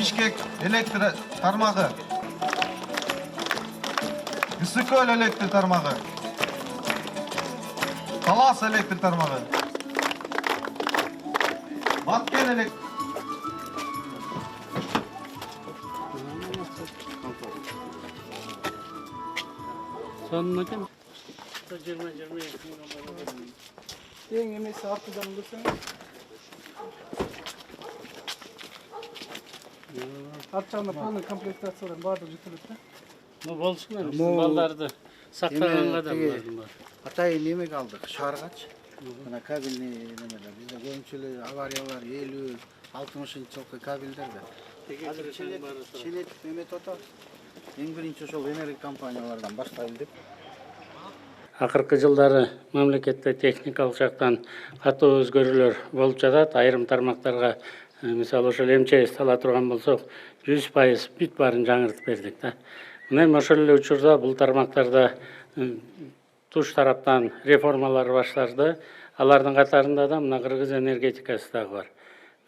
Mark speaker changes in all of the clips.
Speaker 1: Бишкек электр тармагы. Ысыкөл электр тармагы. Талас электр тармагы. Баткен электр.
Speaker 2: Sonuna kim?
Speaker 3: Ең емесі артыдан көрсең. Арт жағында полный комплектациялар барлығы жетіледі да.
Speaker 2: Bu bolsun hem bizim ballarda saklanan da var.
Speaker 4: Атайын неме қалдық, шарғач. Мына кабельный немелер. Бізде көбінчелі авариялар 50-60 жылқы кабельдер да. Қазір челет неме тота. Ең бірінші сол энергия компаниялардан баштайын деп.
Speaker 2: Акыркы жылдары мамлекетте техникалык жактан катуу өзгөрүүлөр болуп жатат. Айрым тармактарга, мисалы ошол МЧС ала турган болсок, 100% бүт баарын жаңыртып бердик да. Мына ошол эле учурда бул тармактарда туш тараптан реформалар башталды. Алардын катарында да мына кыргыз энергетикасы дагы бар.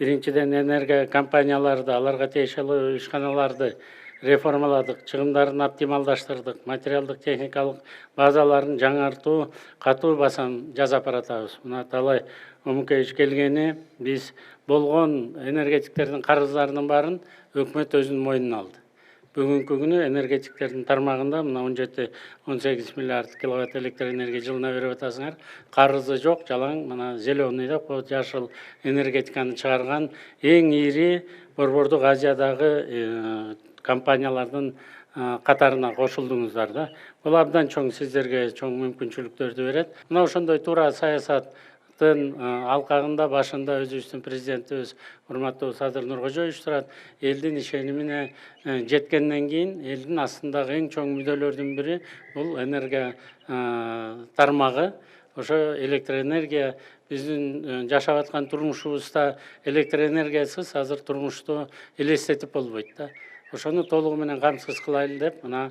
Speaker 2: Биринчиден энергия компанияларды, аларга тиешелүү ишканаларды реформаладык, чыгымдарын оптималдаштырдык, материалдык техникалык базаларын жаңартуу, катуу басым жасап баратабыз. Мына талай Омукевич келгени, биз болгон энергетиктердин карыздарынын баарын өкмөт өзүнүн мойнуна алды. Бүгүнкү күнү энергетиктердин тармагында мына 17-18 миллиард киловатт электр энергия жылына берип атасыңар. Карызы жок, жалаң мына зеленый деп жашыл энергетиканы чыгарган эң ири Борбордук Азиядагы компаниялардын катарына кошулдуңуздар да. Бул абдан чоң сиздерге чоң мүмкүнчүлүктөрдү берет. Мына ошондой туура саясаттын алкагында башында өзүбүздүн президентибиз урматтуу Садыр Нуркожоевич турат. Элдин ишенимине жеткенден кийин элдин астындагы эң чоң мүдөлөрдүн бири бул энергия тармагы. Ошо электроэнергия биздин жашап аткан турмушубузда электроэнергиясыз азыр турмушту элестетип болбойт да. Ошону толугу менен камсыз кылайлы деп мына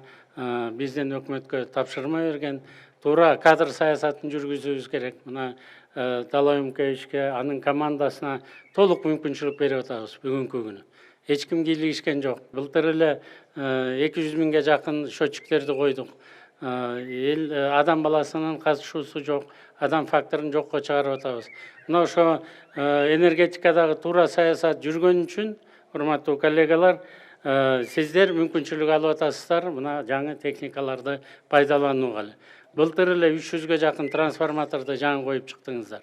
Speaker 2: бизден өкмөткө тапшырма берген туура кадр саясатын жүргүзүүбүз керек. Мына Талай Омукевичке, анын командасына толук мүмкүнчүлүк берип атабыз бүгүнкү күнү. Эч ким кийлигишкен жок. Былтыр эле 200 миңге жакын счетчиктерди койдук. Адам баласынын катышуусу жок, адам факторун жокко чыгарып атабыз. Мына ошо энергетикадагы туура саясат жүргөн үчүн, урматтуу коллегалар, сиздер мүмкүнчүлүк алып атасыздар мына жаңы техникаларды пайдаланууга. Былтыр эле 300ге жакын трансформаторду жаңы коюп чыктыңыздар.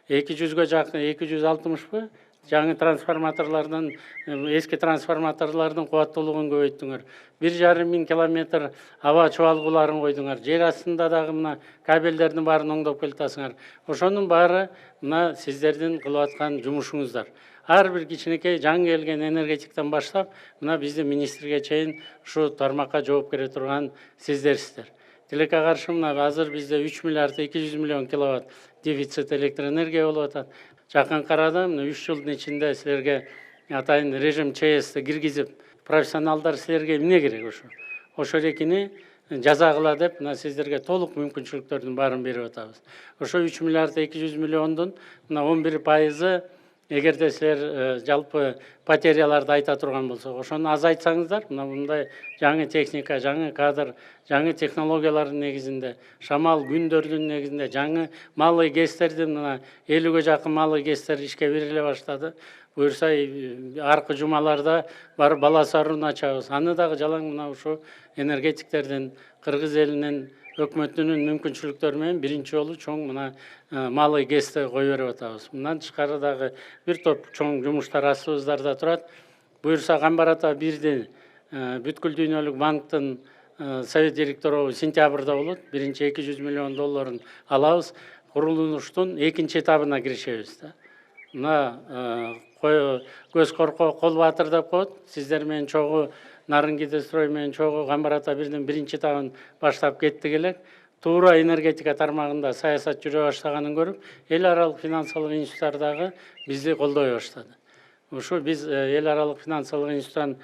Speaker 2: 200ге жакын, 260 жаңы трансформаторлордун, эски трансформаторлордун кубаттуулугун көбөйттүңөр. 1,5 миң километр аба чубалгууларын койдуңар. Жер астында дагы мына кабелдердин баарын оңдоп келатасыңар. Ошонун баары мына сиздердин кылып аткан жумушуңуздар. Ар бир кичинекей жаңы келген энергетиктен баштап, мына биздин министрге чейин ушу тармакка жооп бере турган сиздерсиздер. Тилекке каршы мына азыр бизде 3 миллиард 200 миллион киловатт дефицит электроэнергия болуп атат. Жакынкы арада 3 жылдын ичинде силерге атайын режим ЧСти киргизип, профессионалдар силерге эмне керек ошо? Ошо эрекини жаза кыла деп мына сиздерге толук мүмкүнчүлүктөрдүн баарын берип атабыз. Ошо 3 миллиард 200 миллиондун мына 11% эгерде силер жалпы потеряларды айта турган болсок, ошону азайтсаңыздар, мына мындай жаңы техника, жаңы кадр, жаңы технологиялардын негизинде, шамал күндөрдүн негизинде жаңы малый гэстерди мына 50ге жакын малый гэстер ишке бериле баштады. Буюрса аркы жумаларда бар Баласаруун ачабыз. Аны дагы жалаң мына ушу энергетиктердин, кыргыз элинин өкмөтүнүн мүмкүнчүлүктөрү менен биринчи жолу чоң мына малый гэсти кое берип атабыз. Мындан тышкары дагы бир топ чоң жумуштар астыбыздарда турат. Буюрса Камбар ата 1-ден бүткүл дүйнөлүк банктын совет директору сентябрда болот. Биринчи 200 миллион долларын алабыз. Курулуштун экинчи этабына киришебиз да. Мына көз корко кол батыр деп коет. Сиздер менен чогуу Нарынгидестрой менен чогуу Камбар ата 1-ден биринчи этабын баштап кеттик элек. Туура энергетика тармагында саясат жүрө баштаганын көрүп, эл аралык финансылык институттардагы бизди колдой баштады. Ушу биз эл аралык финансылык институттан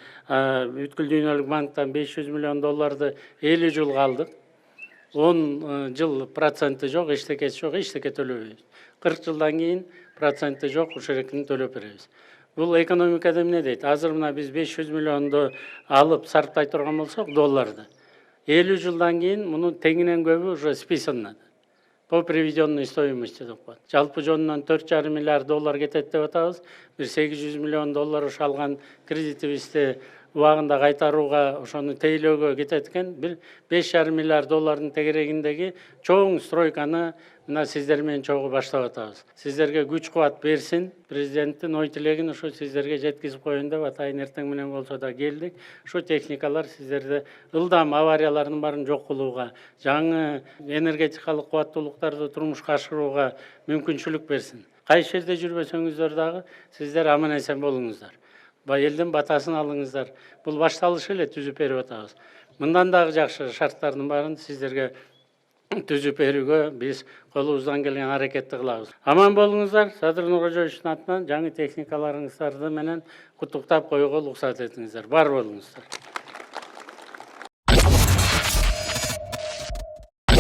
Speaker 2: бүткүл дүйнөлүк банктан 500 миллион долларды 50 жылга алдык. 10 жыл проценти жок, эчтекеси жок, эчтеке төлөбөйбүз. 40 жылдан кийин проценти жок, ошо эрекини төлөп беребиз. Бул экономикада эмне дейт? Азыр мына биз 500 миллионду алып сарптай турган болсок долларды. 50 жылдан кийин мунун теңинен көбү уже списанат. По приведенной стоимости деп коет. Жалпы жонунан 4,5 миллиард доллар кетет деп атабыз. Бир 800 миллион доллар ушу алган кредитибизди убагында кайтарууга, ошону тейлөөгө кетет экен. Бир 5,5 миллиард доллардын тегерегиндеги чоң стройканы мына сиздер менен чогуу баштап атабыз. Сиздерге күч кубат берсин. Президенттин ой тилегин ушу сиздерге жеткизип коеюн деп атайын, эртең менен болсо да келдик. Ушу техникалар сиздерди ылдам авариялардын баарын жок кылууга, жаңы энергетикалык кубаттуулуктарды турмушка ашырууга мүмкүнчүлүк берсин. Кайсы жерде жүрбөсөңүздөр дагы сиздер аман эсен болуңуздар. Элдин батасын алыңыздар. Бул башталыш эле түзүп берип атабыз. Мындан дагы жакшы шарттардын баарын сиздерге түзүп берүүгө биз колубуздан келген аракетти кылабыз. Аман болуңуздар. Садыр Нуркожоевичтин атынан жаңы техникаларыңыздарды менен куттуктап коюуга уруксат этиңиздер. Бар болуңуздар.